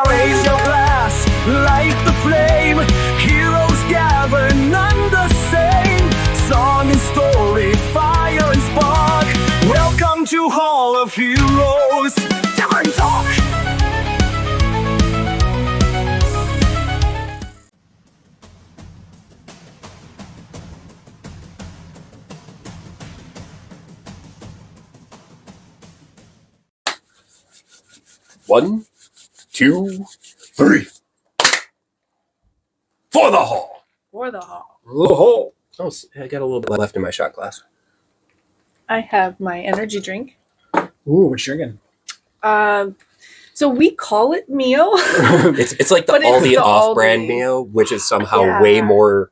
Raise your glass, light the flame. Heroes gather, none the same. Song and story, fire and spark. Welcome to Hall of Heroes. Tavern Talk. One, two, three. For the hall. For the hall. Oh, I got a little bit left in my shot glass. I have my energy drink. Ooh, what you drinking? So we call it Mio. It's like the But it's Aldi the off-brand Aldi. Mio, which is somehow Yeah. way more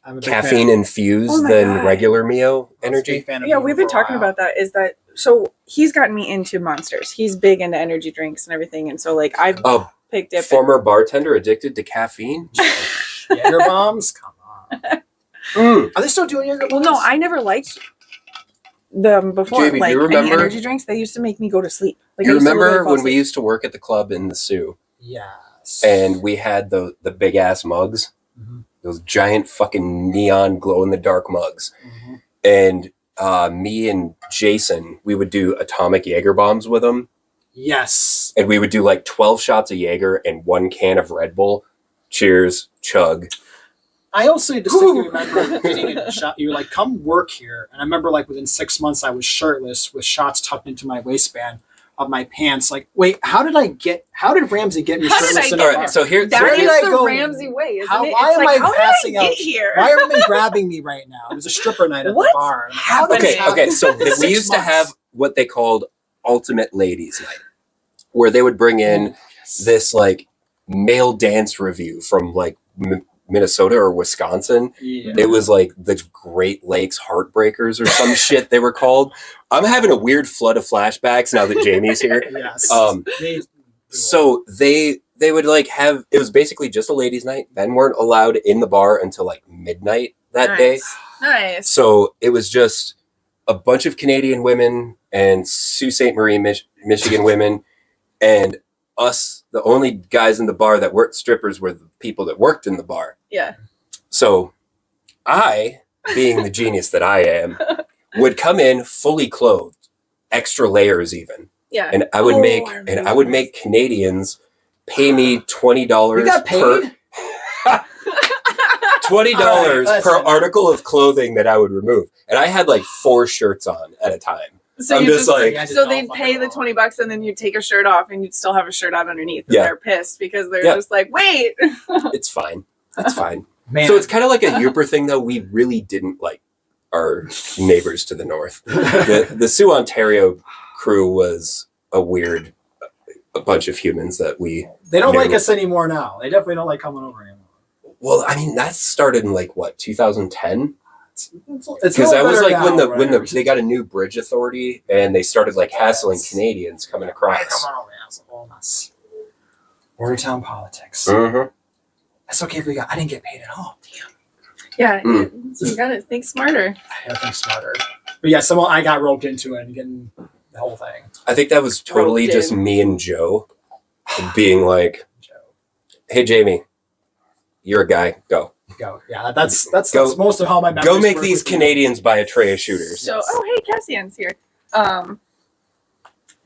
I'm a big caffeine fan. infused Oh my than God. regular Mio I was a big energy. fan of Yeah, Mio we've been for a talking while. about that. Is that so? He's gotten me into Monsters. He's big into energy drinks and everything, and so like I've Oh, picked it. former bartender addicted to caffeine. Jaeger bombs? Come on. Are they still doing Jaeger Well, bombs? no, I never liked them before. JB, do like you any remember- energy drinks, they used to make me go to sleep. Like, You I used to literally remember fall when we asleep. used to work at the club in the Sioux Yes. and we had the big ass mugs? Mhm. Those giant fucking neon glow in the dark mugs. Mhm. And me and Jason, we would do atomic Jaeger bombs with them. Yes. And we would do like 12 shots of Jaeger and 1 can of Red Bull. Cheers, chug. I also distinctly remember getting a shot. You were like, come work here. And I remember like within 6 months, I was shirtless with shots tucked into my waistband of my pants. Like, wait, how did Ramsey get me How did shirtless I in All a right, bar? so here, That Where is did I the go? Ramsey way, isn't How- it? why It's am like, I how passing did I out? get here? Why are women grabbing me right now? It was a stripper night at What? the bar. And I'm like, how did this okay, happen? so In we 6 used to months? have what they called Ultimate Ladies Night, where they would bring in Yes. this like male dance review from like Minnesota or Wisconsin. Yeah. It was like the Great Lakes Heartbreakers or some shit they were called. I'm having a weird flood of flashbacks now that Jamie's here. Yes. They- So they would like have, it was basically just a ladies' night. Men weren't allowed in the bar until like midnight that day. Nice. So it was just a bunch of Canadian women and Sault Ste. Marie, Michigan women, and us, the only guys in the bar that weren't strippers were the people that worked in the bar. Yeah. So I, being the genius that I am, would come in fully clothed, extra layers even. Yeah. And I would remember make Canadians pay me $20 You got paid? $20 All right, per listen. article of clothing that I would remove. And I had like 4 shirts on at a time. So I'm you just like- Yeah, so no they'd fucking pay the wrong. $20 and then you'd take your shirt off and you'd still have a shirt out underneath. And Yeah. they're pissed because they're Yeah. just like, wait. It's fine. It's fine. Man. So it's kind of like a Uber thing, though. We really didn't like our neighbors to the north. The Sioux, Ontario crew was a bunch of humans that we... They don't knew. like us anymore now. They definitely don't like coming over anymore. Well, I mean, that started in like, what, 2010? It's Because that was like when the they got a new bridge authority and they started like hassling Canadians coming across. Come on, assholes. Bordertown politics. Mhm. That's okay if I didn't get paid at all. Yeah. Mm. So you got to think smarter. I gotta think smarter. But yeah, I got roped into it and getting the whole thing. I think that was totally Roped just in. me and Joe being like, "Hey, Jamie, you're a guy. Go Go. Yeah, that's Go- most of how my memories go make work these with you. Canadians buy a tray of shooters." So, oh, hey, Cassian's here.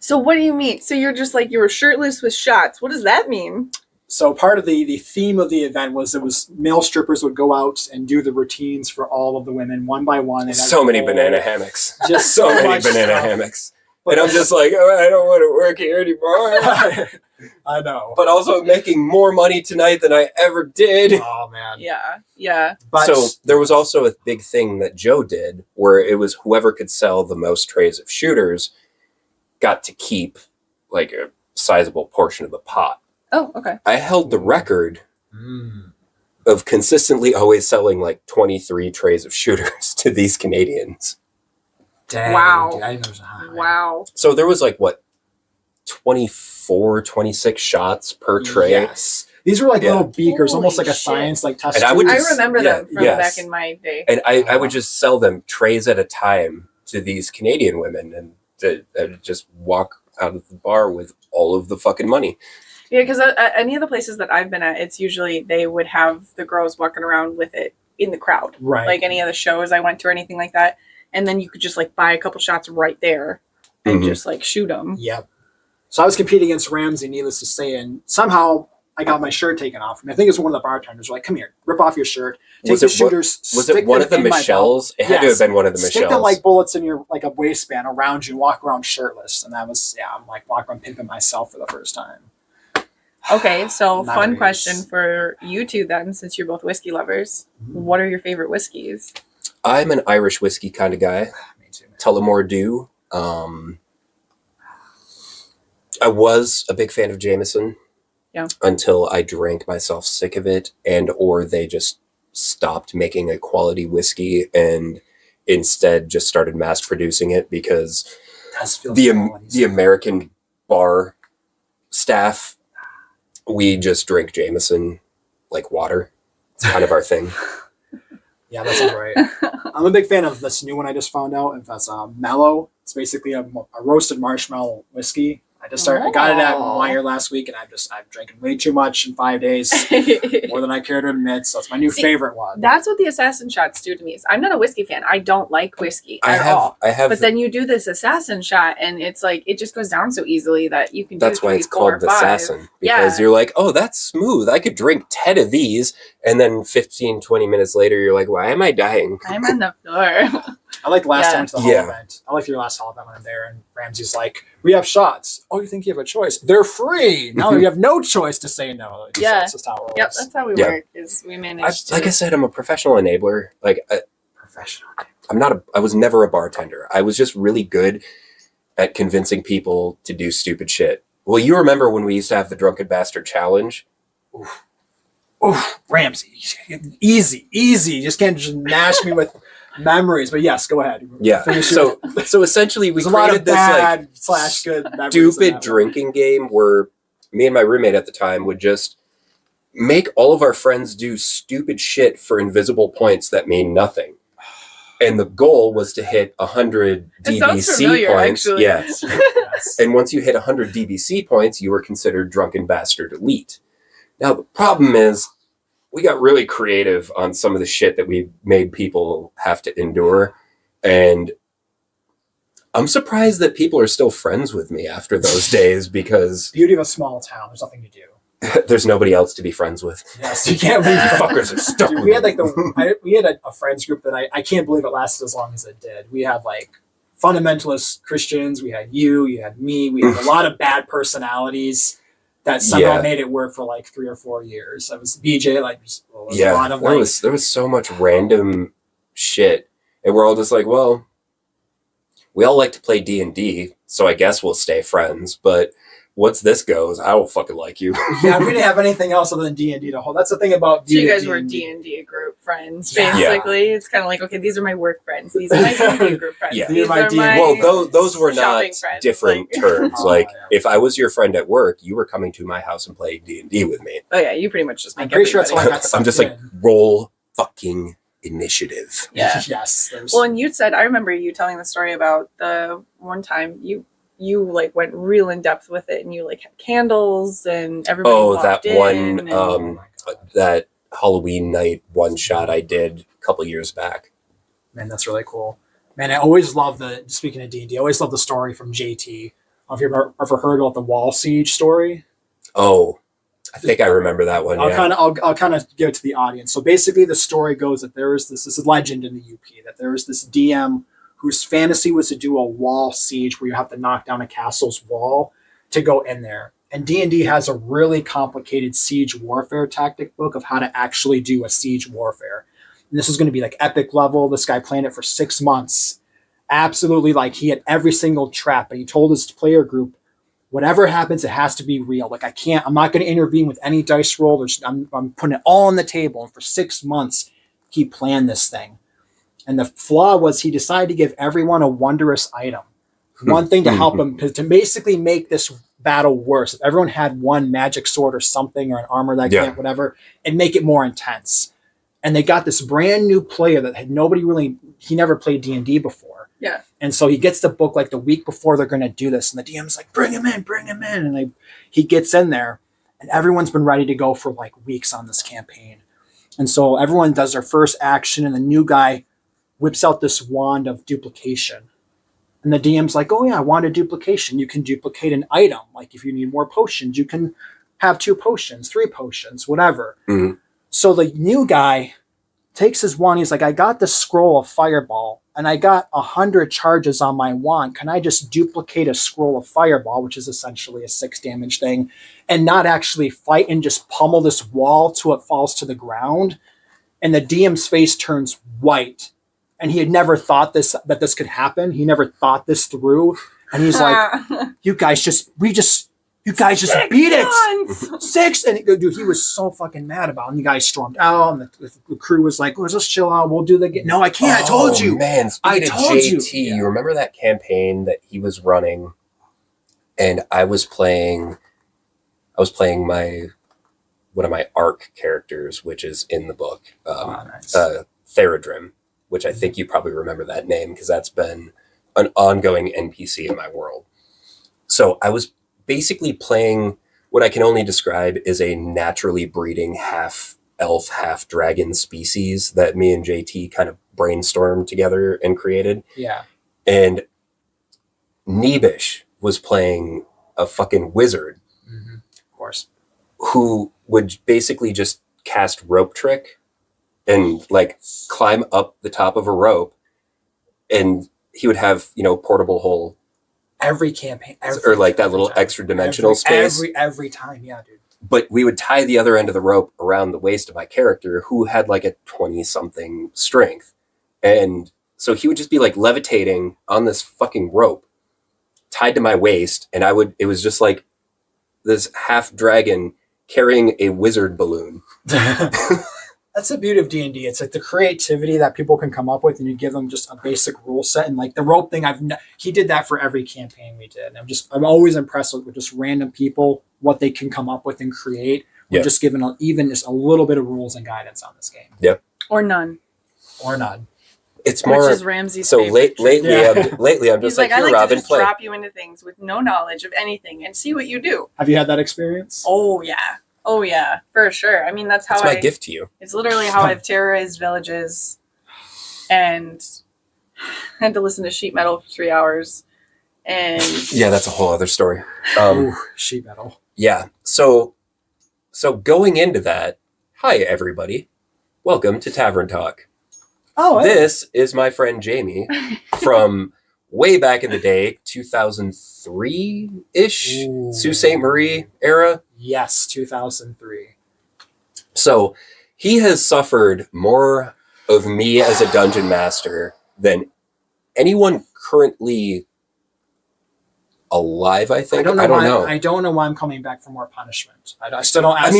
So what do you mean? So you're just like, you were shirtless with shots. What does that mean? So part of the theme of the event was male strippers would go out and do the routines for all of the women one by one. And So many banana hammocks. Just So many much banana stuff. hammocks. And I'm just like, oh, I don't want to work here anymore. I know. But also making more money tonight than I ever did. Oh man. Yeah. But So there was also a big thing that Joe did where it was whoever could sell the most trays of shooters got to keep like a sizable portion of the pot. Oh, okay. I held the record Mm. of consistently always selling like 23 trays of shooters to these Canadians. Dang, Wow. dude, I didn't know it was that high. Wow. So there was like, what, 24, 26 shots per tray? Yes. These were like Yeah. little beakers, almost Holy like a shit. science like test And I would tube. I just- remember yeah, them from yes. back in my day. And I would just sell them trays at a time to these Canadian women and to just walk out of the bar with all of the fucking money. Yeah, because any of the places that I've been at, it's usually they would have the girls walking around with it in the crowd. Right. Like any of the shows I went to or anything like that. And then you could just like buy a couple shots right there and just like shoot them. Yep. So I was competing against Ramsey, needless to say, and somehow I got my shirt taken off me. I think it's one of the bartenders. Like, come here, rip off your shirt. Take the shooters. Was it one of the Michelles? It had to have been one of the Michelles. Stick them like bullets in your like a waistband around you. Walk around shirtless, and that was I'm like walking around pimping myself for the first time. Okay, so Memories. fun question for you two then, since you're both whiskey lovers. What are your favorite whiskeys? I'm an Irish whiskey kind of guy. Me too. Man. Tullamore Dew. I was a big fan of Jameson. Yeah. Until I drank myself sick of it, and or they just stopped making a quality whiskey and instead just started mass producing it because the American bar staff, we just drink Jameson like water. It's kind of our thing. Yeah, that sounds right. I'm a big fan of this new one I just found out. If that's Mellow, it's basically a roasted marshmallow whiskey. I got it at Meyer last week, and I've drinking way too much in 5 days, more than I care to admit. So it's my new favorite one. That's what the assassin shots do to me. I'm not a whiskey fan. I don't like whiskey at all. But then you do this assassin shot, and it's like it just goes down so easily that you can. That's do 3, why it's 4, called the 5. assassin, because you're like, oh, that's smooth. I could drink 10 of these, and then 15, 20 minutes later, you're like, why am I dying? I'm on the floor. I like the last time I went to the hall event. I like your last hall event when I'm there, and Ramsey's like, we have shots. Oh, you think you have a choice? They're free. Now you have no choice to say no. That's just how it works. Yep, that's how we work. Is we manage. Like I said, I'm a professional enabler. Professional. I was never a bartender. I was just really good at convincing people to do stupid shit. Well, you remember when we used to have the Drunken Bastard Challenge? Oof, Ramsey. Easy. You just can't just mash me with memories. But yes, go ahead. Yeah. So essentially we created this bad / good memories stupid drinking game where me and my roommate at the time would just make all of our friends do stupid shit for invisible points that mean nothing. And the goal was to hit 100 DBC points. Actually. Yes. And once you hit 100 DBC points, you were considered Drunken Bastard Elite. Now, the problem is we got really creative on some of the shit that we made people have to endure. And I'm surprised that people are still friends with me after those days because... Beauty of a small town. There's nothing to do. There's nobody else to be friends with. Yes, you can't believe fuckers are stuck. Dude, we had we had a friends group that I can't believe it lasted as long as it did. We had like fundamentalist Christians. We had you had me. We had a lot of bad personalities that somehow made it work for like 3 or 4 years. I was BJ, like, a lot of there was so much random shit, and we're all just like, well, we all like to play D&D, so I guess we'll stay friends. But once this goes, I don't fucking like you. Yeah, we didn't have anything else other than D&D to hold. That's the thing about so you guys were D&D group friends, basically. It's kind of like, okay, these are my work friends. These are my D&D group friends. Yeah. These are my well, those were not friends. different terms. If I was your friend at work, you were coming to my house and playing D&D with me. Oh yeah, you pretty much just make I'm pretty sure that's why I got sucked I'm just like, roll fucking initiative. Yeah. Yes. Well, and you said, I remember you telling the story about the one time you like went real in depth with it, and you like had candles and everybody. Oh, that one, and... that Halloween night one shot I did a couple years back. Man, that's really cool. Man, I always love speaking of D&D, I always love the story from JT. Have you ever heard about the wall siege story? Oh, I think I remember that one. I'll kind of give it to the audience. So basically the story goes that there is this is legend in the UP, that there is this DM whose fantasy was to do a wall siege where you have to knock down a castle's wall to go in there. And D&D has a really complicated siege warfare tactic book of how to actually do a siege warfare. And this was going to be like epic level. This guy planned it for 6 months. Absolutely, like he had every single trap, but he told his player group, whatever happens, it has to be real. Like I'm not going to intervene with any dice roll. I'm putting it all on the table. And for 6 months, he planned this thing. And the flaw was he decided to give everyone a wondrous item. One thing to help him, to basically make this battle worse. If everyone had one magic sword or something, or an armor that can't, whatever, and make it more intense. And they got this brand new player that had he never played D&D before. Yeah. And so he gets the book like the week before they're going to do this. And the DM's like, bring him in. And he gets in there. and everyone's been ready to go for like weeks on this campaign. And so everyone does their first action, and the new guy whips out this wand of duplication. And the DM's like, oh yeah, wand of duplication. You can duplicate an item. Like if you need more potions, you can have 2 potions, 3 potions, whatever. Mm-hmm. So the new guy takes his wand. He's like, I got this scroll of fireball, and I got 100 charges on my wand. Can I just duplicate a scroll of fireball, which is essentially a 6 damage thing, and not actually fight and just pummel this wall till it falls to the ground? And the DM's face turns white. And he had never thought that this could happen. He never thought this through. And he's like, you guys just beat it. 6. And dude, he was so fucking mad about it. And the guy stormed out, and the crew was like, let's just chill out. We'll do the game. No, I can't. I told you. Man, I told JT, you. You remember that campaign that he was running? And I was playing one of my ARC characters, which is in the book, Nice. Theradrim, which I think you probably remember that name because that's been an ongoing NPC in my world. So I was basically playing what I can only describe as a naturally breeding half elf, half dragon species that me and JT kind of brainstormed together and created. Yeah. And Nebish was playing a fucking wizard. Mm-hmm. Of course. Who would basically just cast rope trick and like climb up the top of a rope, and he would have, portable hole every campaign, or like that little extra dimensional space every time. Yeah, dude. But we would tie the other end of the rope around the waist of my character, who had like a 20 something strength. And so he would just be like levitating on this fucking rope tied to my waist. And it was just like this half dragon carrying a wizard balloon. That's the beauty of D&D. It's like the creativity that people can come up with, and you give them just a basic rule set. And like the rope thing, he did that for every campaign we did. And I'm always impressed with just random people, what they can come up with and create. We're just given even just a little bit of rules and guidance on this game. Yep. Or none. It's more. Which is Ramsey's so favorite. lately, I'm just like, I here, like Robin, to just play. drop you into things with no knowledge of anything and see what you do. Have you had that experience? Oh yeah, for sure. I mean, that's my gift to you. It's literally how I've terrorized villages, and had to listen to sheet metal for 3 hours. And yeah, that's a whole other story. Sheet metal. Yeah. So going into that, hi everybody, welcome to Tavern Talk. Oh, hey. This is my friend Jamie from way back in the day, 2003-ish, Sault Ste. Marie era. Yes, 2003. So he has suffered more of me as a dungeon master than anyone currently alive, I think. I don't know. I don't know why I'm coming back for more punishment. I still don't ask.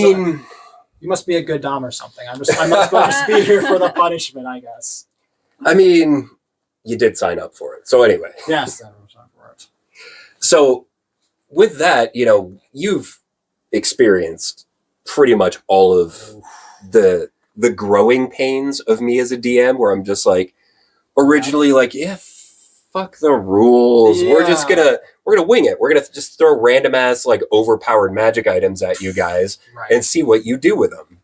You must be a good dom or something. I must just be here for the punishment, I guess. I mean, you did sign up for it. So anyway. Yes, I signed up for it. So with that, you've experienced pretty much all of the growing pains of me as a DM, where I'm just like, originally like, fuck the rules. Yeah. We're gonna wing it. We're gonna just throw random ass like overpowered magic items at you guys and see what you do with them.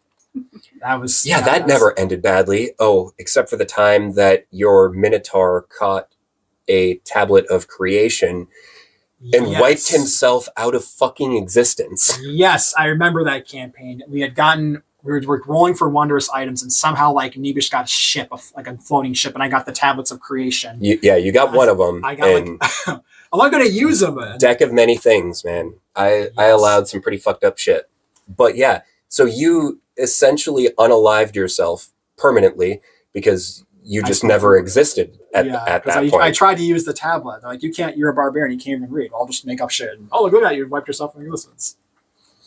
That never ended badly. Oh, except for the time that your Minotaur caught a tablet of creation and wiped himself out of fucking existence. Yes, I remember that campaign. We were rolling for wondrous items, and somehow like Nebish got a ship, like a floating ship, and I got the tablets of creation. You got one of them. I got I'm not going to use them. Deck of many things, man. I allowed some pretty fucked up shit. But yeah, so you essentially unalived yourself permanently because you just never existed at that point. I tried to use the tablet. They're like, you're a barbarian. You can't even read. I'll just make up shit. And, look at that. You wiped yourself from existence.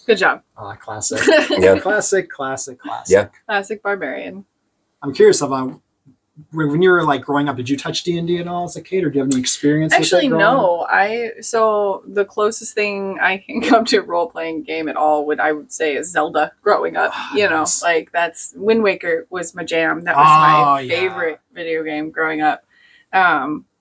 Good job. Classic. Yeah. Classic. Yeah. Classic barbarian. I'm curious about when you were like growing up, did you touch D&D at all as a kid, or do you have any experience Actually, with it? No. So the closest thing I can come to a role-playing game at all I would say is Zelda growing up. Nice. Like that's Wind Waker was my jam. That was my favorite video game growing up.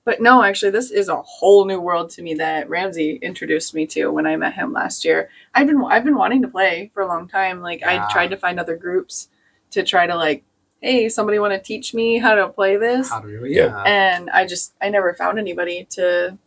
But no, actually, this is a whole new world to me that Ramsey introduced me to when I met him last year. I've been wanting to play for a long time. Like I tried to find other groups to try to like, hey, somebody want to teach me how to play this? How do we? Yeah. And I never found anybody to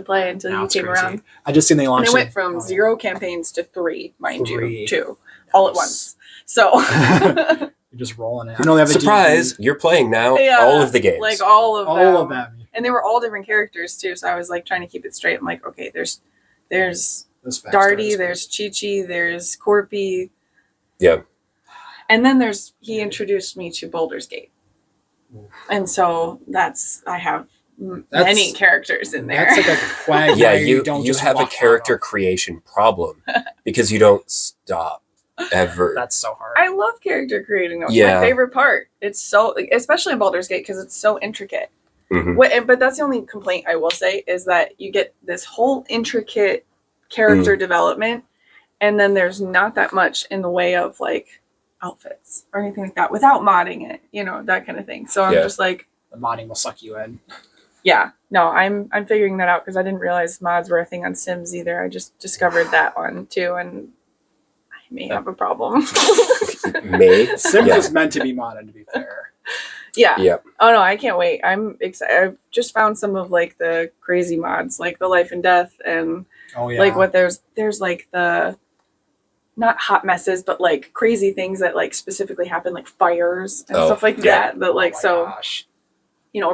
play until you came around. I just seen they launched. And it went from 0 campaigns to 3, mind you, 2, all at once. So you're just rolling it. I know they have surprise. You're playing now. Yeah, all of the games, like all of them. And they were all different characters too, so I was like trying to keep it straight. I'm like, okay, there's Darty, there's Chi-Chi, there's Corpy. Yeah. And then he introduced me to Baldur's Gate. And so I have many characters in there. That's like a quagmire. Yeah, you have a character creation problem because you don't stop ever. That's so hard. I love character creating though. It's my favorite part. It's so, especially in Baldur's Gate, because it's so intricate. Mm-hmm. But that's the only complaint I will say is that you get this whole intricate character development, and then there's not that much in the way of like outfits or anything like that without modding it, that kind of thing. So I'm just like, the modding will suck you in. Yeah, no, I'm figuring that out because I didn't realize mods were a thing on Sims either. I just discovered that one too, and I may have a problem. Sims is meant to be modded, to be fair. Yeah. Yep. Oh no, I can't wait. I'm excited. I've just found some of like the crazy mods, like the life and death, and like what there's like the not hot messes, but like crazy things that like specifically happen, like fires and stuff like that. That like gosh.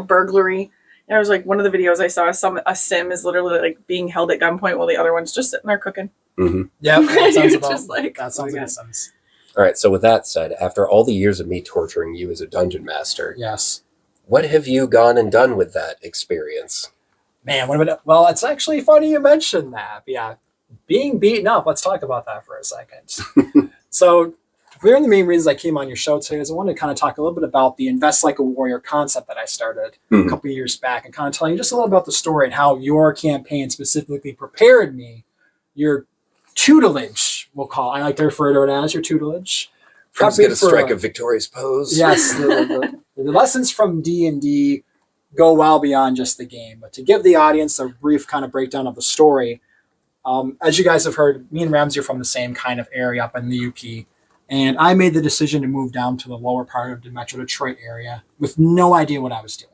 Burglary. There was like one of the videos I saw. A sim is literally like being held at gunpoint while the other one's just sitting there cooking. Mm-hmm. Yeah, that sounds that sounds like a Sims. All right, so with that said, after all the years of me torturing you as a dungeon master, yes, what have you gone and done with that experience? Man, well, it's actually funny you mentioned that. Yeah, being beaten up. Let's talk about that for a second. So, one of the main reasons I came on your show today is I wanted to kind of talk a little bit about the Invest Like a Warrior concept that I started a couple of years back, and kind of tell you just a little about the story and how your campaign specifically prepared me, your tutelage, we'll call it. I like to refer to it as your tutelage. I was going to strike a victorious pose. Yes, the lessons from D&D go well beyond just the game. But to give the audience a brief kind of breakdown of the story, as you guys have heard, me and Ramsey are from the same kind of area up in the UP. And I made the decision to move down to the lower part of the Metro Detroit area with no idea what I was doing.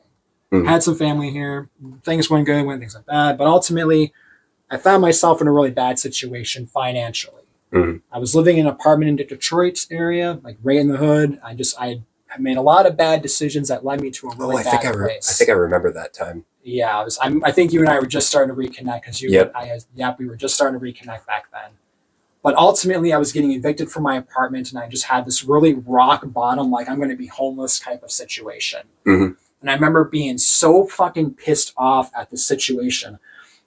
Mm-hmm. Had some family here. Things went good, things went bad. But ultimately, I found myself in a really bad situation financially. Mm-hmm. I was living in an apartment in the Detroit area, like right in the hood. I made a lot of bad decisions that led me to a really bad place. I think I remember that time. Yeah, I think you and I were just starting to reconnect because we were just starting to reconnect back then. But ultimately, I was getting evicted from my apartment, and I just had this really rock bottom, like I'm going to be homeless type of situation. Mm-hmm. And I remember being so fucking pissed off at the situation.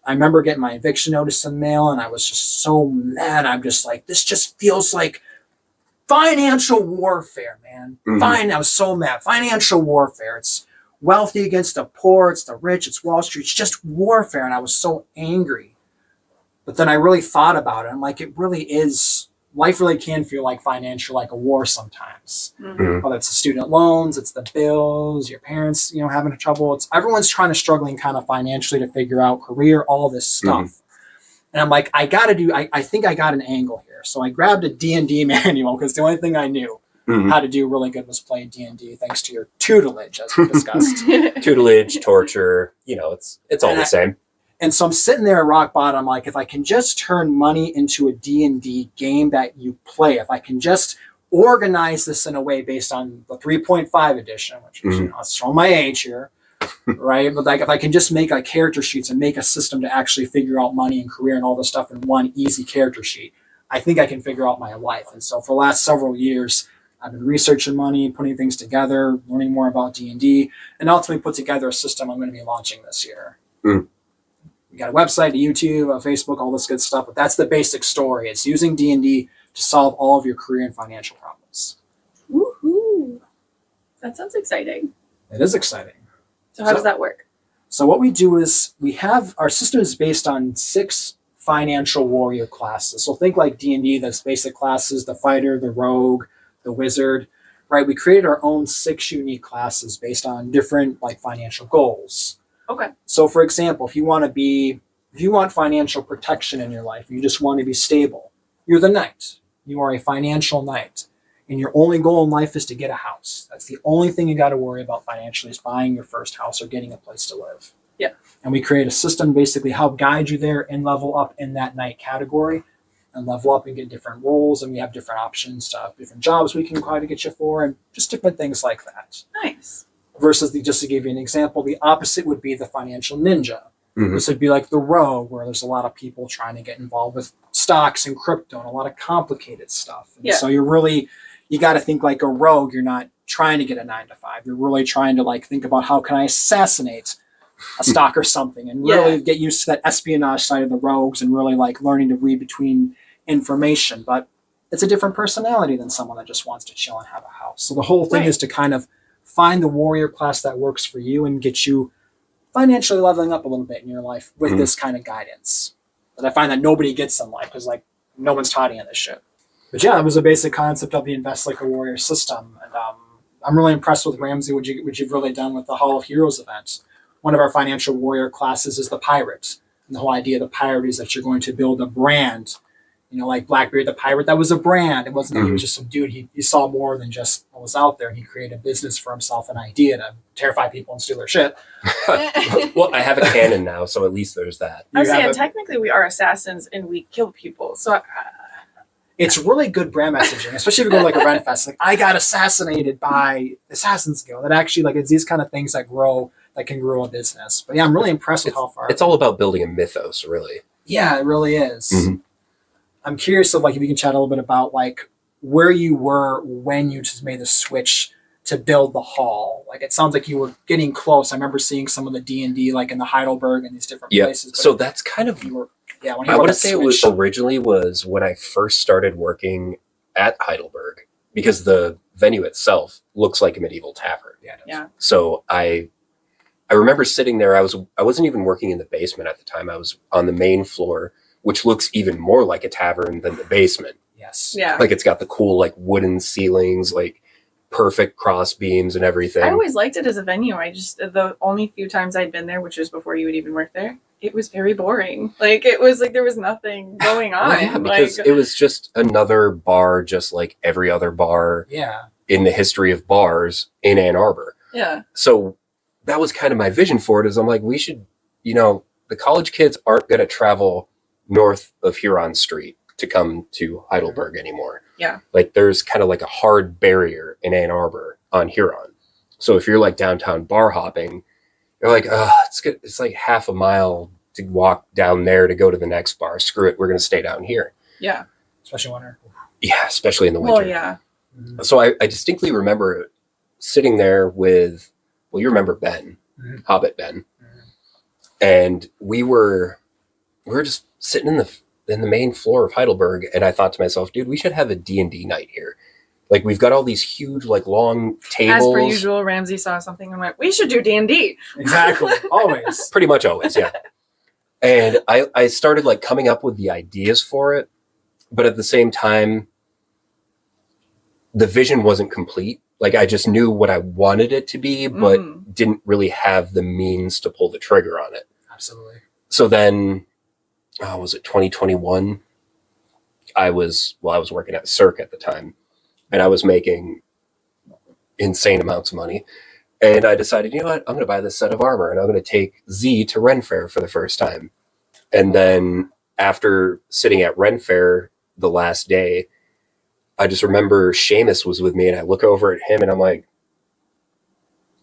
I remember getting my eviction notice in the mail, and I was just so mad. I'm just like, this just feels like financial warfare, man. Mm-hmm. I was so mad. Financial warfare. It's wealthy against the poor. It's the rich. It's Wall Street. It's just warfare. And I was so angry. But then I really thought about it. I'm like, it really is. Life really can feel like financial, like a war sometimes. Mm-hmm. Whether it's the student loans, it's the bills, your parents, having trouble. It's everyone's struggling kind of financially to figure out career, all this stuff. Mm-hmm. And I'm like, I think I got an angle here. So I grabbed a D&D manual because the only thing I knew how to do really good was play D&D, thanks to your tutelage, as we discussed. Tutelage, torture, it's all the same. And so I'm sitting there at rock bottom, like, if I can just turn money into a D&D game that you play, if I can just organize this in a way based on the 3.5 edition, which is, I'll show my age here, right? But like, if I can just make like character sheets and make a system to actually figure out money and career and all this stuff in one easy character sheet, I think I can figure out my life. And so for the last several years, I've been researching money, putting things together, learning more about D&D, and ultimately put together a system I'm going to be launching this year. We got a website, a YouTube, a Facebook, all this good stuff, but that's the basic story. It's using D&D to solve all of your career and financial problems. Woohoo! That sounds exciting. It is exciting. So how does that work? So what we do is our system is based on 6 financial warrior classes. So think like D&D, that's basic classes, the fighter, the rogue, the wizard, right? We created our own 6 unique classes based on different like financial goals. Okay. So for example, if you want financial protection in your life, you just want to be stable, you're the knight. You are a financial knight. And your only goal in life is to get a house. That's the only thing you got to worry about financially, is buying your first house or getting a place to live. Yeah. And we create a system basically help guide you there and level up in that knight category, and level up and get different roles. And we have different options to have different jobs we can try to get you for, and just different things like that. Nice. Versus just to give you an example, the opposite would be the financial ninja. This would be like the rogue, where there's a lot of people trying to get involved with stocks and crypto and a lot of complicated stuff. And so you got to think like a rogue. You're not trying to get a 9 to 5. You're really trying to like think about how can I assassinate a stock or something, and really get used to that espionage side of the rogues, and really like learning to read between information. But it's a different personality than someone that just wants to chill and have a house. So the whole thing is to kind of find the warrior class that works for you and get you financially leveling up a little bit in your life with this kind of guidance. But I find that nobody gets in life, because like no one's taught you this shit. But yeah, that was a basic concept of the Invest Like a Warrior system. And I'm really impressed with Ramsey, what you've really done with the Hall of Heroes event. One of our financial warrior classes is the pirate. And the whole idea of the pirate is that you're going to build a brand. You know, like Blackbeard the Pirate, that was a brand. It wasn't that he was just some dude. He saw more than just what was out there. And he created a business for himself, an idea to terrify people and steal their shit. Well, I have a cannon now, so at least there's that. I was saying, technically we are assassins and we kill people. So it's really good brand messaging, especially if you go to like a Ren Fest. Like, I got assassinated by Assassin's Guild. That actually, like, it's these kind of things that can grow a business. But yeah, I'm really impressed with how far. It's all about building a mythos, really. Yeah, it really is. I'm curious if we can chat a little bit about like where you were when you just made the switch to build the hall. Like, it sounds like you were getting close. I remember seeing some of the D&D like in the Heidelberg and these different places. So that's kind of I want to say it was originally was when I first started working at Heidelberg, because the venue itself looks like a medieval tavern. Yeah. So I remember sitting there. I wasn't even working in the basement at the time. I was on the main floor, which looks even more like a tavern than the basement. Yes. Yeah. Like, it's got the cool like wooden ceilings, like perfect cross beams and everything. I always liked it as a venue. The only few times I'd been there, which was before you would even work there, it was very boring. Like, it was like there was nothing going on. Yeah, because it was just another bar, just like every other bar in the history of bars in Ann Arbor. Yeah. So that was kind of my vision for it, is I'm like, we should, the college kids aren't going to travel north of Huron Street to come to Heidelberg anymore. Yeah. Like, there's kind of like a hard barrier in Ann Arbor on Huron. So if you're like downtown bar hopping, you're like, it's good. It's like half a mile to walk down there to go to the next bar. Screw it. We're going to stay down here. Yeah. Especially winter. Yeah. Especially in the winter. Well, yeah. So I distinctly remember sitting there with, you remember Ben, Hobbit Ben. And we were just sitting in the main floor of Heidelberg, and I thought to myself, dude, we should have a D&D night here. Like, we've got all these huge, like, long tables. As per usual, Ramsey saw something and went, we should do D&D. Exactly. Always. Pretty much always, yeah. And I started, like, coming up with the ideas for it, but at the same time, the vision wasn't complete. Like, I just knew what I wanted it to be, but didn't really have the means to pull the trigger on it. Absolutely. So then, was it 2021? I was working at Cirque at the time, and I was making insane amounts of money. And I decided, you know what, I'm going to buy this set of armor, and I'm going to take Z to Ren Fair for the first time. And then after sitting at Ren Fair the last day, I just remember Seamus was with me, and I look over at him and I'm like,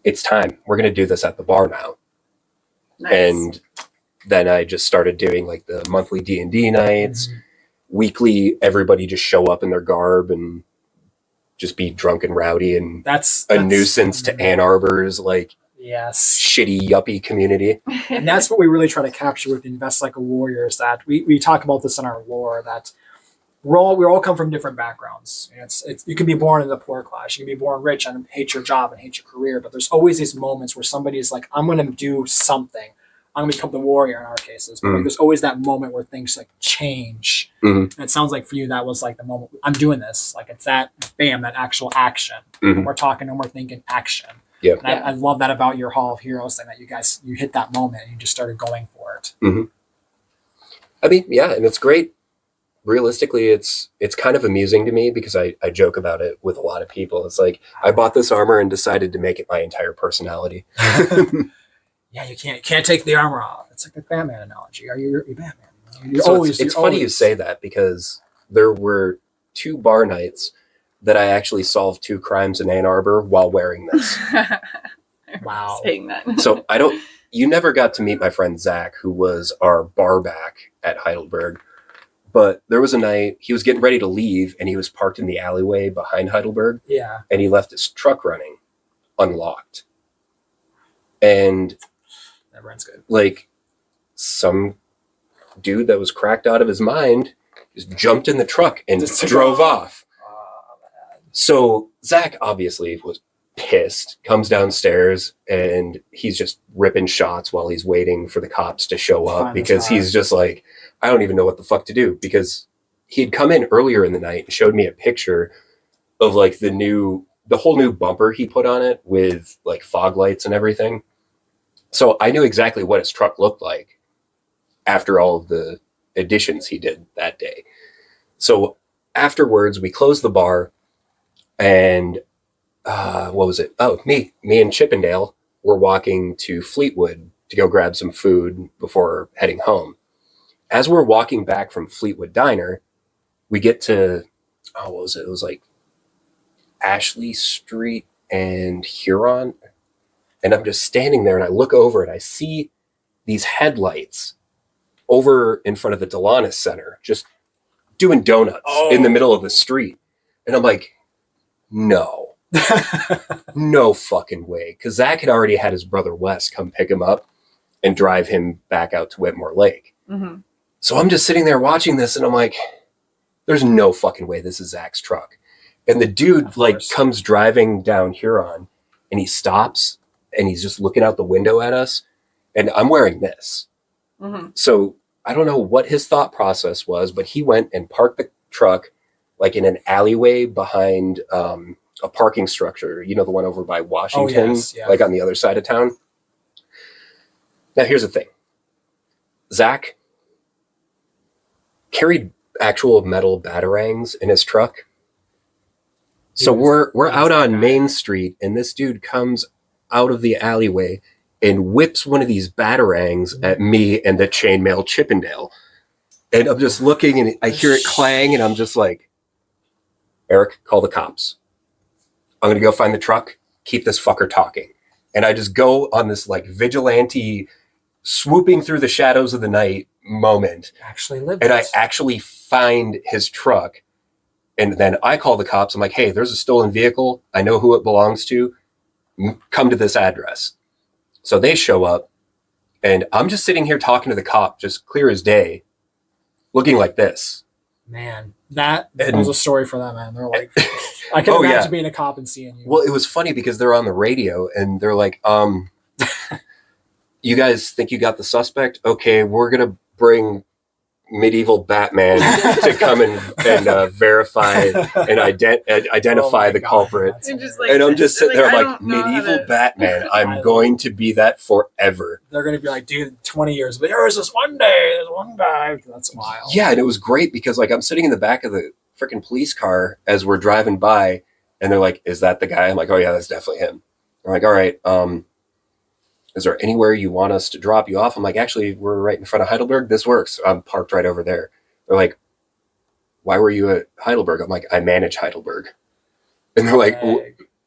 it's time. We're going to do this at the bar now. Nice. And then I just started doing like the monthly D&D nights. Weekly, everybody just show up in their garb and just be drunk and rowdy. And that's a nuisance to Ann Arbor's like shitty yuppie community. And that's what we really try to capture with Invest Like a Warrior, is that we talk about this in our lore, that we all come from different backgrounds. It's you can be born in the poor class, you can be born rich and hate your job and hate your career, but there's always these moments where somebody is like, I'm going to do something. I'm going to become the warrior in our cases. But like, there's always that moment where things like change. And it sounds like for you, that was like the moment, I'm doing this. Like, it's that, bam, that actual action. We're talking and we're thinking action. Yeah. And I love that about your Hall of Heroes thing, that you hit that moment and you just started going for it. Mm-hmm. I mean, yeah, and it's great. Realistically, it's kind of amusing to me because I joke about it with a lot of people. It's like, I bought this armor and decided to make it my entire personality. Yeah, you can't take the armor off. It's like the Batman analogy. Are you Batman? It's funny you say that, because there were 2 bar nights that I actually solved 2 crimes in Ann Arbor while wearing this. Wow. Saying that. So you never got to meet my friend Zach, who was our bar back at Heidelberg. But there was a night he was getting ready to leave, and he was parked in the alleyway behind Heidelberg. Yeah. And he left his truck running unlocked. And That runs good. like, some dude that was cracked out of his mind just jumped in the truck and drove off. So Zach obviously was pissed, comes downstairs, and he's just ripping shots while he's waiting for the cops to show up, because he's just like, I don't even know what the fuck to do, because he had come in earlier in the night and showed me a picture of like the whole new bumper he put on it with like fog lights and everything. So I knew exactly what his truck looked like after all of the additions he did that day. So afterwards, we closed the bar, and what was it? Oh, me and Chippendale were walking to Fleetwood to go grab some food before heading home. As we're walking back from Fleetwood Diner, we get to, what was it? It was like Ashley Street and Huron. And I'm just standing there, and I look over and I see these headlights over in front of the Delanis Center, just doing donuts in the middle of the street. And I'm like, no, no fucking way. Because Zach had already had his brother Wes come pick him up and drive him back out to Whitmore Lake. Mm-hmm. So I'm just sitting there watching this, and I'm like, there's no fucking way this is Zach's truck. And the dude comes driving down Huron, and he stops, and he's just looking out the window at us, and I'm wearing this. Mm-hmm. So I don't know what his thought process was, but he went and parked the truck like in an alleyway behind a parking structure, the one over by Washington, like on the other side of town. Now here's the thing. Zach carried actual metal batarangs in his truck. So we're out on Main Street, and this dude comes out of the alleyway and whips one of these batarangs at me and the chainmail Chippendale. And I'm just looking, and I hear it clang, and I'm just like, Eric, call the cops. I'm going to go find the truck, keep this fucker talking. And I just go on this like vigilante swooping through the shadows of the night moment. I actually find his truck. And then I call the cops. I'm like, hey, there's a stolen vehicle. I know who it belongs to. Come to this address. So they show up, and I'm just sitting here talking to the cop, just clear as day, looking like this. Man, that was a story for them, man. They're like, I can imagine being a cop and seeing you. Well, it was funny because they're on the radio, and they're like, you guys think you got the suspect? Okay, we're going to bring medieval Batman to come and verify and identify the culprit. And I'm just sitting there like, medieval Batman, I'm going to be that forever. They're going to be like, dude, 20 years, but there was this one day, there's one guy. That's wild. Yeah, and it was great because like I'm sitting in the back of the freaking police car as we're driving by, and they're like, is that the guy? I'm like, oh yeah, that's definitely him. They're like, all right, is there anywhere you want us to drop you off? I'm like, actually, we're right in front of Heidelberg. This works. I'm parked right over there. They're like, why were you at Heidelberg? I'm like, I manage Heidelberg. And they're like,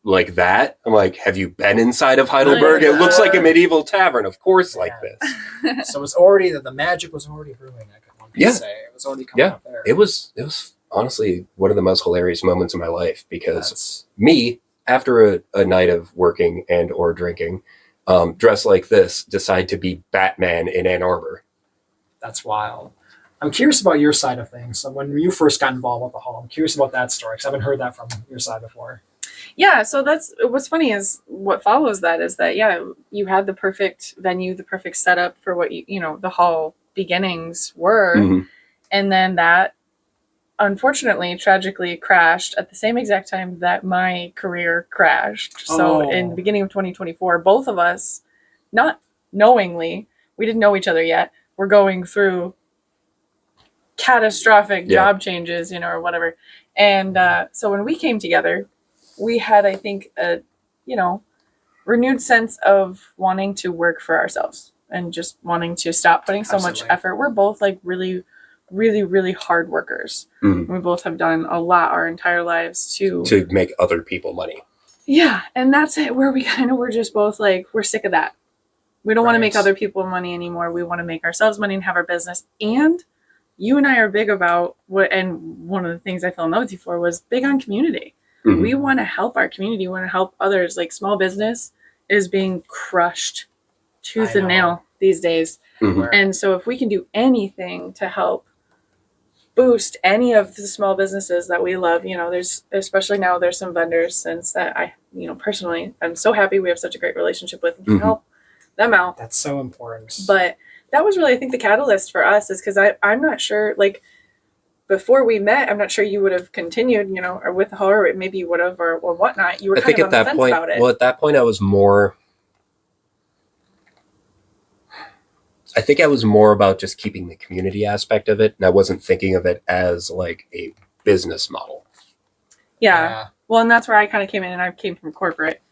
like that? I'm like, have you been inside of Heidelberg? It looks like a medieval tavern, of course, like this. So it's already, the magic was already brewing. One could say. It was already coming out there. It was honestly one of the most hilarious moments of my life, because me, after a night of working and or drinking, dressed like this, decide to be Batman in Ann Arbor. That's wild. I'm curious about your side of things. So when you first got involved with the Hall, I'm curious about that story, because I haven't heard that from your side before. Yeah, so that's what's funny is what follows that is that, you had the perfect venue, the perfect setup for what the Hall beginnings were. Mm-hmm. And then that unfortunately, tragically crashed at the same exact time that my career crashed. So in the beginning of 2024, both of us, not knowingly, we didn't know each other yet, we're going through catastrophic job changes, or whatever. And so when we came together, we had, I think, a, renewed sense of wanting to work for ourselves and just wanting to stop putting so much effort. We're both like really, really, really hard workers. We both have done a lot our entire lives to make other people money. Yeah. And that's it, where we kind of were just both like, we're sick of that. We don't want to make other people money anymore. We want to make ourselves money and have our business. And you and I are big about and one of the things I fell in love with you for was big on community. We want to help our community. We want to help others. Like, small business is being crushed tooth and nail these days. And so if we can do anything to help boost any of the small businesses that we love, there's, especially now, there's some vendors since that I, personally, I'm so happy we have such a great relationship with and can help them out. That's so important. But that was really, I think, the catalyst for us, is because I'm not sure, like, before we met, I'm not sure you would have continued, or with her, or maybe you would have, or whatnot. You were kind of on the fence about it. Well, at that point, I was more about just keeping the community aspect of it, and I wasn't thinking of it as like a business model. Yeah. Well, and that's where I kind of came in, and I came from corporate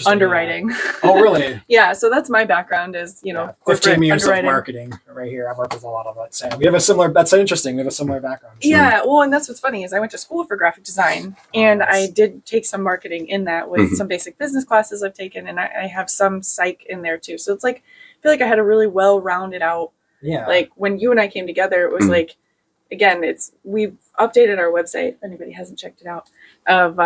underwriting. Oh, really? Yeah. So that's my background is, 15 years of marketing right here. I've worked with a lot of it. So we have a similar, that's interesting. We have a similar background. So. Yeah. Well, and that's what's funny is I went to school for graphic design, and I did take some marketing in that with some basic business classes I've taken. And I have some psych in there too. So it's like, I feel like I had a really well rounded out, like when you and I came together, it was like, again, we've updated our website, if anybody hasn't checked it out, of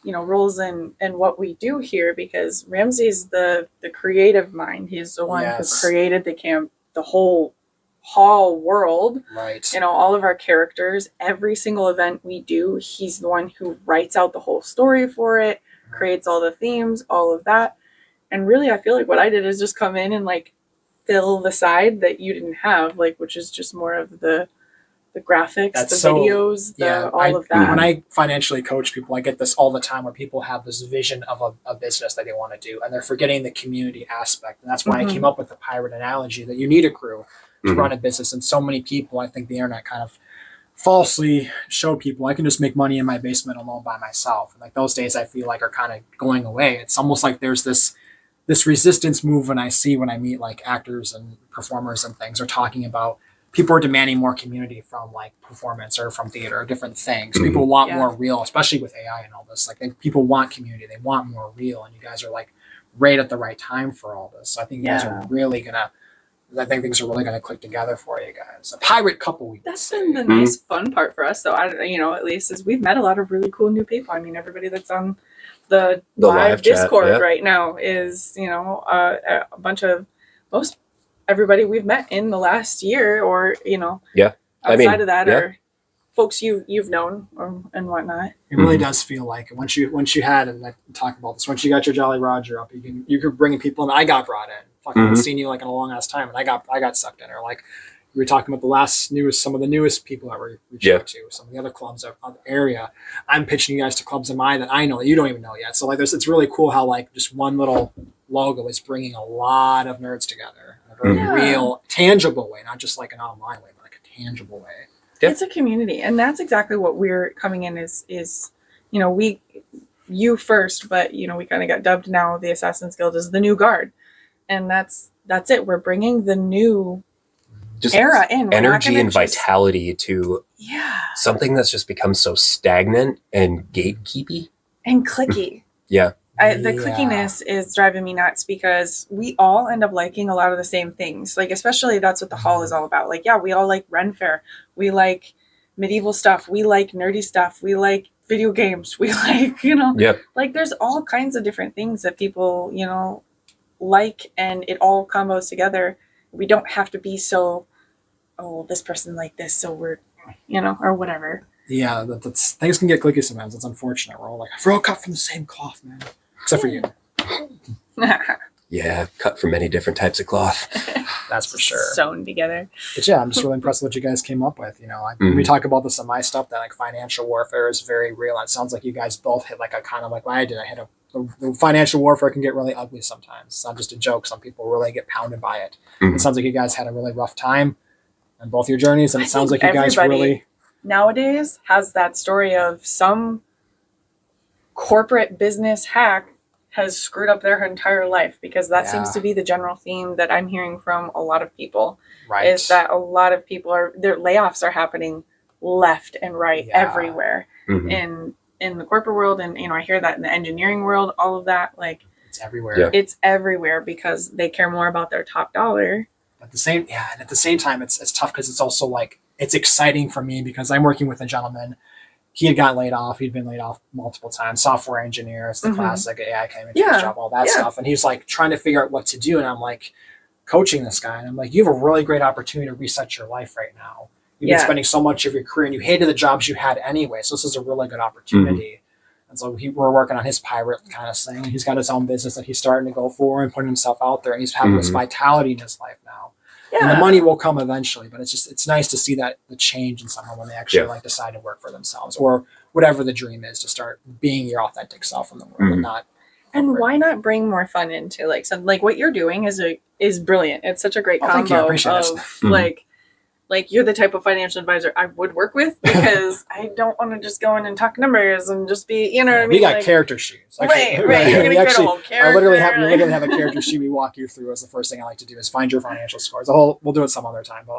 roles and what we do here, because Ramsey's the creative mind. He's the one who created the whole hall world, right? All of our characters, every single event we do, he's the one who writes out the whole story for it, creates all the themes, all of that. And really, I feel like what I did is just come in and like fill the side that you didn't have, like, which is just more of the graphics, videos, all of that. When I financially coach people, I get this all the time where people have this vision of a business that they want to do, and they're forgetting the community aspect. And that's why I came up with the pirate analogy, that you need a crew to run a business. And so many people, I think the internet kind of falsely show people I can just make money in my basement alone by myself. And like those days I feel like are kind of going away. It's almost like there's this resistance move when I meet like actors and performers and things are talking about people are demanding more community from like performance or from theater or different things. People want more real, especially with AI and all this. Like people want community, they want more real, and you guys are like right at the right time for all this. So I think you guys are really I think things are really gonna click together for you guys. A pirate couple. That's been the nice fun part for us, though. At least is we've met a lot of really cool new people. I mean, everybody that's on the live Discord right now is a bunch of everybody we've met in the last year, or outside of that, or folks you've known and whatnot. It really does feel like once you had, and I talk about this, once you got your Jolly Roger up, you could bring people in. I got brought in. Fucking haven't seen you like in a long ass time, and I got sucked in. Or like we were talking about some of the newest people that we reached out to, some of the other clubs of the area. I'm pitching you guys to clubs that I know that you don't even know yet. So like it's really cool how like just one little logo is bringing a lot of nerds together in a very real, tangible way, not just like an online way, but like a tangible way. Yep. It's a community, and that's exactly what we're coming in is you first, but we kind of got dubbed now the Assassin's Guild as the new guard, and that's it. We're bringing the new just era in. Energy and vitality to something that's just become so stagnant and gatekeepy and cliquey. The clickiness is driving me nuts, because we all end up liking a lot of the same things. Like, especially that's what the hall is all about. Like, we all like Ren Fair. We like medieval stuff. We like nerdy stuff. We like video games. We like, like there's all kinds of different things that people, like, and it all combos together. We don't have to be so, this person like this, so we're, or whatever. Yeah, that's things can get cliquey sometimes. It's unfortunate. We're all cut from the same cloth, man. Except for you. Yeah, cut from many different types of cloth. That's for sure. Sewn together. But yeah, I'm just really impressed with what you guys came up with. You know, we talk about this in my stuff that like financial warfare is very real. And it sounds like you guys both hit like a kind of like what I did. I hit the financial warfare can get really ugly sometimes. It's not just a joke. Some people really get pounded by it. It sounds like you guys had a really rough time on both your journeys, and it sounds like you guys really nowadays has that story of some corporate business hack has screwed up their entire life, because that seems to be the general theme that I'm hearing from a lot of people. Right. Is that a lot of people their layoffs are happening left and right everywhere in the corporate world, and I hear that in the engineering world, all of that, like it's everywhere. It's everywhere because they care more about their top dollar. At the same time, it's tough because it's also like it's exciting for me because I'm working with a gentleman. He had gotten laid off. He'd been laid off multiple times. Software engineer. It's the classic AI came into his job, all that stuff. And he's like trying to figure out what to do. And I'm like coaching this guy. And I'm like, you have a really great opportunity to reset your life right now. You've been spending so much of your career and you hated the jobs you had anyway. So this is a really good opportunity. And so we're working on his pirate kind of thing. He's got his own business that he's starting to go for and putting himself out there. And he's having this vitality in his life now. Yeah. And the money will come eventually, but it's nice to see that the change in someone when they actually like decide to work for themselves or whatever the dream is, to start being your authentic self in the world and not. And why not bring more fun into like something like what you're doing is brilliant. It's such a great combo thank you. I appreciate of like you're the type of financial advisor I would work with, because I don't want to just go in and talk numbers and just be, what I mean? We got character sheets. Right. You're going to create a whole character. We literally have a character sheet we walk you through as the first thing I like to do is find your financial scores. We'll do it some other time, but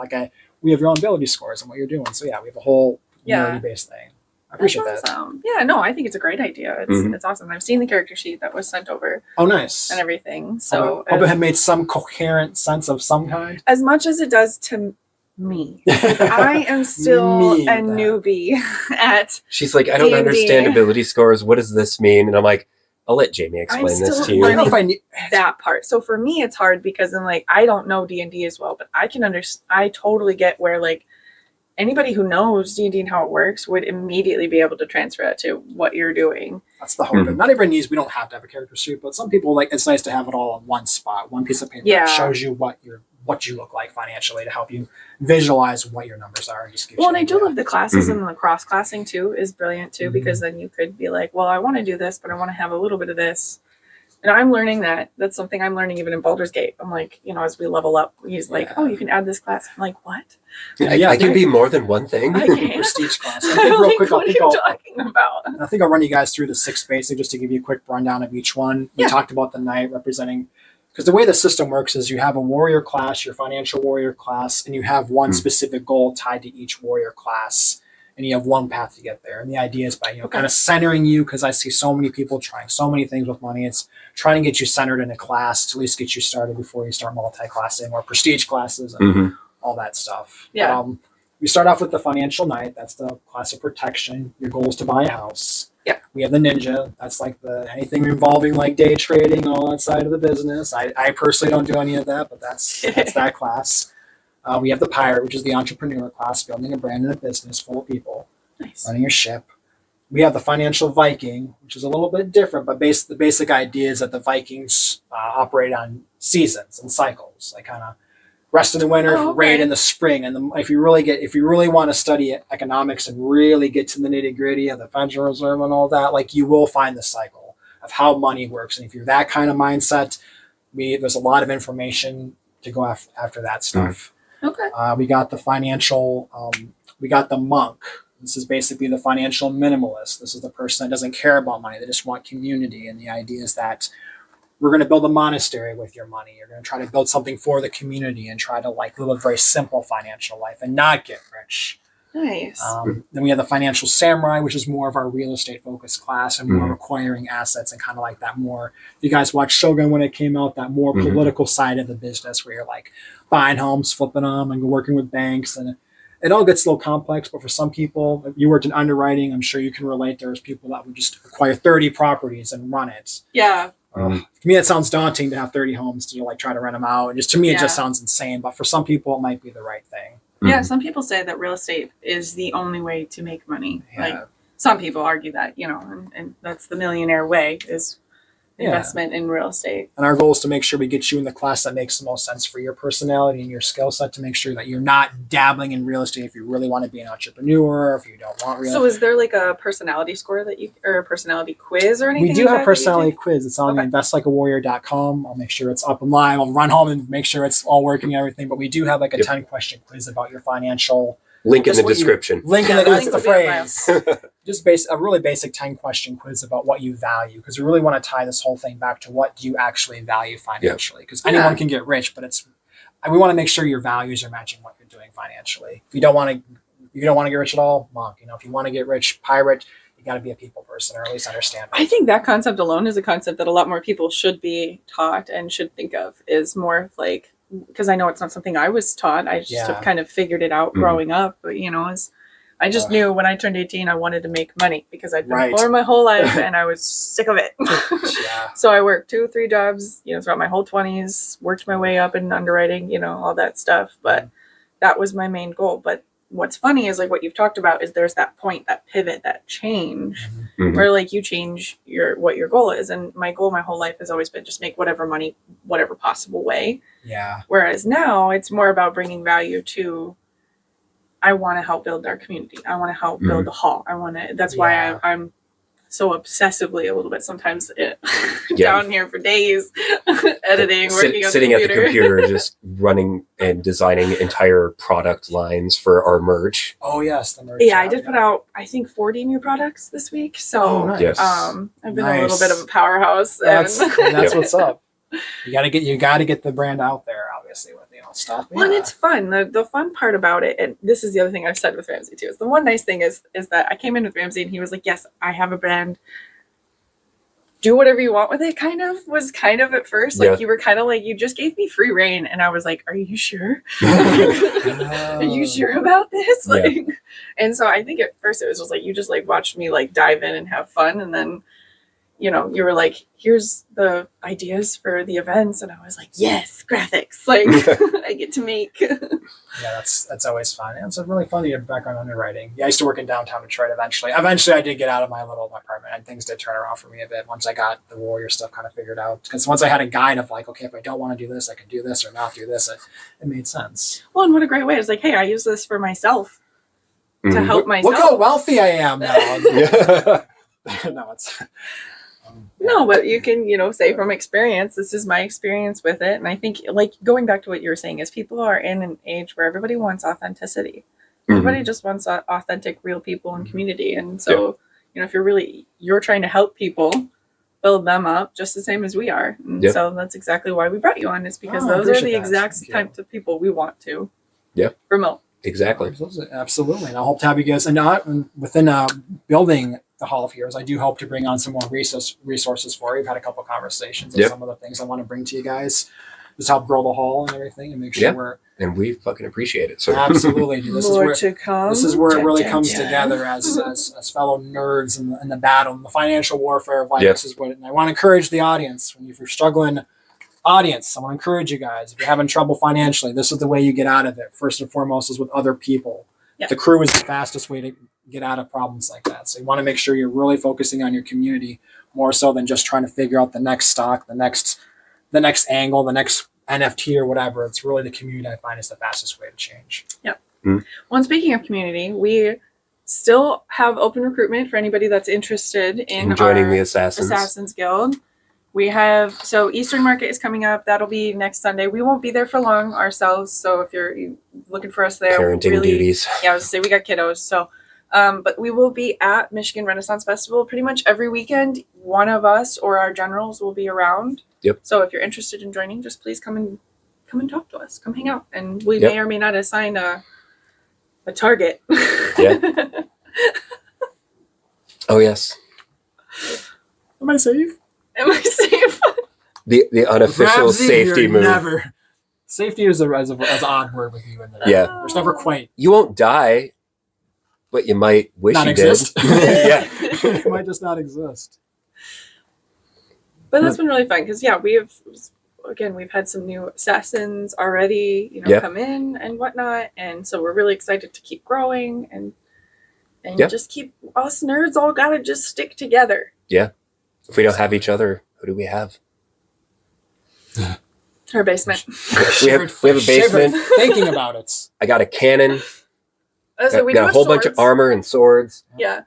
we have your own ability scores and what you're doing. So we have a whole nerdy-based thing. I appreciate that. Awesome. Yeah, no, I think it's a great idea. It's awesome. I've seen the character sheet that was sent over. Oh, nice. And everything. So hope it had made some coherent sense of some kind. As much as it does to me. I am still a newbie at She's like, I don't understand ability scores. What does this mean? And I'm like, I'll let Jamie explain this to you. I don't know if I knew that part. So for me, it's hard because I'm like, I don't know D&D as well, but I can understand. I totally get where like anybody who knows D&D and how it works would immediately be able to transfer that to what you're doing. That's the hope. Not everybody needs. We don't have to have a character sheet, but some people it's nice to have it all on one spot, one piece of paper that shows you what you look like financially to help you visualize what your numbers are. And just and I do love the classes and the cross classing too is brilliant too, because then you could be like, well, I want to do this, but I want to have a little bit of this. And I'm learning that's something I'm learning even in Baldur's Gate. I'm like, as we level up, he's like, oh, you can add this class. I'm like, what? I can be more than one thing. I can. Prestige class. I think real quick, what are you talking about? I think I'll run you guys through the 6 basic just to give you a quick rundown of each one. We talked about the knight representing, because the way the system works is you have a warrior class, your financial warrior class, and you have one specific goal tied to each warrior class, and you have one path to get there. And the idea is by kind of centering you, because I see so many people trying so many things with money. It's trying to get you centered in a class to at least get you started before you start multi-classing or prestige classes and all that stuff. Yeah. But, we start off with the financial knight. That's the class of protection. Your goal is to buy a house. Yeah. We have the ninja. That's like anything involving like day trading, all that side of the business. I personally don't do any of that, but that's that class. We have the pirate, which is the entrepreneur class, building a brand and a business full of people. Nice. Running your ship. We have the financial Viking, which is a little bit different, but the basic idea is that the Vikings operate on seasons and cycles. They kind of rest in the winter, rain in the spring. And if you really want to study economics and really get to the nitty gritty of the Federal Reserve and all that, you will find the cycle of how money works. And if you're that kind of mindset, there's a lot of information to go after that stuff. Okay. We got the financial, we got the monk. This is basically the financial minimalist. This is the person that doesn't care about money. They just want community. And the idea is that we're going to build a monastery with your money. You're going to try to build something for the community and try to live a very simple financial life and not get rich. Nice. Then we have the financial samurai, which is more of our real estate focused class and more acquiring assets and kind of like that more. You guys watched Shogun when it came out, that more political side of the business where you're like buying homes, flipping them, and working with banks, and it all gets a little complex. But for some people, if you worked in underwriting, I'm sure you can relate. There's people that would just acquire 30 properties and run it. Yeah. To me, it sounds daunting to have 30 homes to try to rent them out. And to me, it just sounds insane. But for some people, it might be the right thing. Yeah, some people say that real estate is the only way to make money. Yeah. Some people argue that, and that's the millionaire way is investment in real estate. And our goal is to make sure we get you in the class that makes the most sense for your personality and your skill set, to make sure that you're not dabbling in real estate if you really want to be an entrepreneur, if you don't want real estate. So is there like a personality score or a personality quiz or anything? We do like have a personality quiz. It's on investlikeawarrior.com. I'll make sure it's up and live. I'll run home and make sure it's all working and everything. But we do have like a 10-question quiz about your financial. Link in the description. That's the phrase. Just a really basic 10-question quiz about what you value, because we really want to tie this whole thing back to what do you actually value financially. Because anyone can get rich, but we want to make sure your values are matching what you're doing financially. If you don't want to get rich at all, monk. If you want to get rich, pirate. You got to be a people person, or at least understand. I think that concept alone is a concept that a lot more people should be taught and should think of, is more like, because I know it's not something I was taught. I just have kind of figured it out growing up. But, I just knew when I turned 18, I wanted to make money because I'd been poor my whole life and I was sick of it. So I worked 2-3 jobs, throughout my whole 20s, worked my way up in underwriting, all that stuff. But that was my main goal. But what's funny is, like, what you've talked about is there's that point, that pivot, that change where, like, you change what your goal is. And my goal my whole life has always been just make whatever money, whatever possible way. Yeah. Whereas now it's more about bringing value to, I want to help build our community. I want to help build the hall. That's why I'm so obsessively a little bit sometimes down here for days editing, working on sitting at the computer, just running and designing entire product lines for our merch. Oh yes, the merch. Yeah, I did put out, I think, 40 new products this week. So nice. I've been a little bit of a powerhouse. That's what's up. You gotta get the brand out there, obviously, with stuff. Well, and it's fun. The fun part about it, and this is the other thing I've said with Ramsey too, is the one nice thing is that I came in with Ramsey and he was like, yes, I have a brand. Do whatever you want with it, was at first. Like, you were kind of like, you just gave me free reign. And I was like, are you sure? Are you sure about this? And so I think at first it was just like, you just like watched me like dive in and have fun. And then, you were like, here's the ideas for the events. And I was like, yes, graphics. Like, I get to make. Yeah, that's always fun. And it's really fun to get background underwriting. Yeah, I used to work in downtown Detroit eventually. Eventually, I did get out of my little apartment, and things did turn around for me a bit once I got the Warrior stuff kind of figured out. Because once I had a guide of like, okay, if I don't want to do this, I can do this or not do this. It made sense. Well, and what a great way. It's like, hey, I use this for myself to help myself. Look how wealthy I am now. No, but you can, say from experience, this is my experience with it. And I think, like, going back to what you were saying, is people are in an age where everybody wants authenticity. Everybody just wants authentic, real people and community. And so, if you're trying to help people build them up just the same as we are. And so that's exactly why we brought you on, is because those are the exact types of people we want to promote. Exactly. Absolutely. And I hope to have you guys, and within building the Hall of Heroes, I do hope to bring on some more resources for you. We've had a couple conversations of some of the things I want to bring to you guys, just help grow the hall and everything, and make sure and we fucking appreciate it. So absolutely, this is where it really comes together as fellow nerds in the battle, in the financial warfare of life. This is what, and I want to encourage the audience. If you're struggling, I want to encourage you guys. If you're having trouble financially, this is the way you get out of it. First and foremost is with other people. The crew is the fastest way to get out of problems like that. So you want to make sure you're really focusing on your community more so than just trying to figure out the next stock, the next angle, the next NFT or whatever. It's really the community I find is the fastest way to change. Yep. Well, and speaking of community, we still have open recruitment for anybody that's interested in joining the Assassins Guild. We have, so Eastern Market is coming up. That'll be next Sunday. We won't be there for long ourselves. So if you're looking for us there, parenting duties. Yeah, I was gonna say we got kiddos. So, but we will be at Michigan Renaissance Festival pretty much every weekend. One of us or our generals will be around. Yep. So if you're interested in joining, just please come and talk to us. Come hang out, and we may or may not assign a target. Yeah. Oh yes. Am I safe? Am I safe? The unofficial Ramsey, safety move. Never. Safety is an odd word with you in there. Yeah. There's never quite. You won't die, but you might wish not you exist. did. Yeah. It might just not exist. But that's been really fun because we've had some new assassins already, come in and whatnot, and so we're really excited to keep growing and just keep us nerds all gotta just stick together. Yeah. If we don't have each other, Who do we have? Her basement. we have a basement. Thinking about it. I got a cannon. We got a whole bunch of armor and swords. Yeah.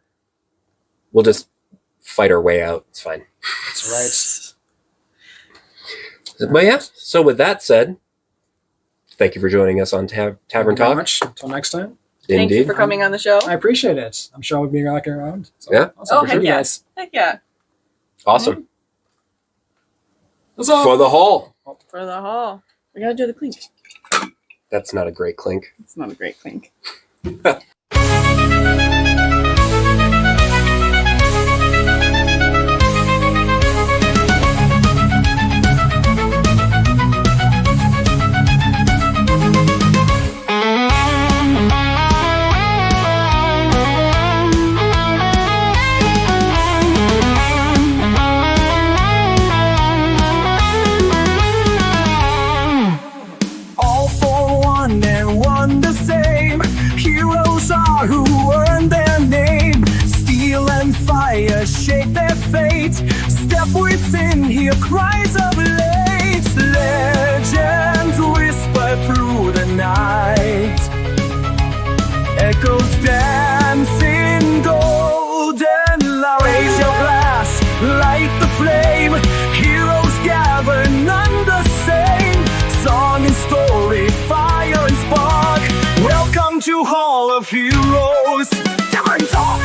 We'll just fight our way out. It's fine. That's right. But yeah, so with that said, thank you for joining us on Tavern Talk. Until next time. Thank you for coming on the show. I appreciate it. I'm sure I'll be back around. So, Yeah. Oh, heck yeah. Heck yeah. Awesome. Mm-hmm. For the hall. For the hall. We gotta do the clink. That's not a great clink. It's not a great clink. All for one and one the same. Heroes are who earn their name. Steel and fire shape their fate. Step within, hear cries of late. Legends whisper through the night. Echoes dance in golden light. Raise your glass, light the flame. Heroes gather, none the same. Song and story, fire and spark. Welcome to Hall of Heroes. Tavern Talk.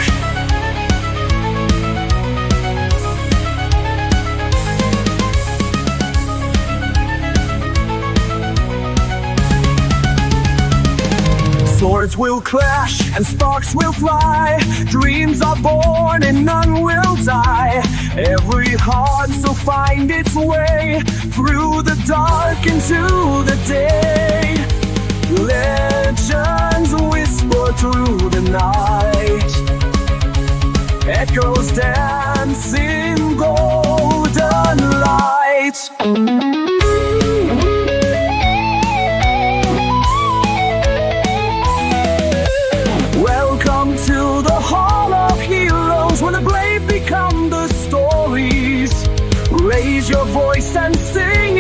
Swords will clash and sparks will fly. Dreams are born and none will die. Every heart will find its way through the dark into the day. Legends whisper through the night. Echoes dance in golden light. Welcome to the Hall of Heroes, where the brave become the stories. Raise your voice and sing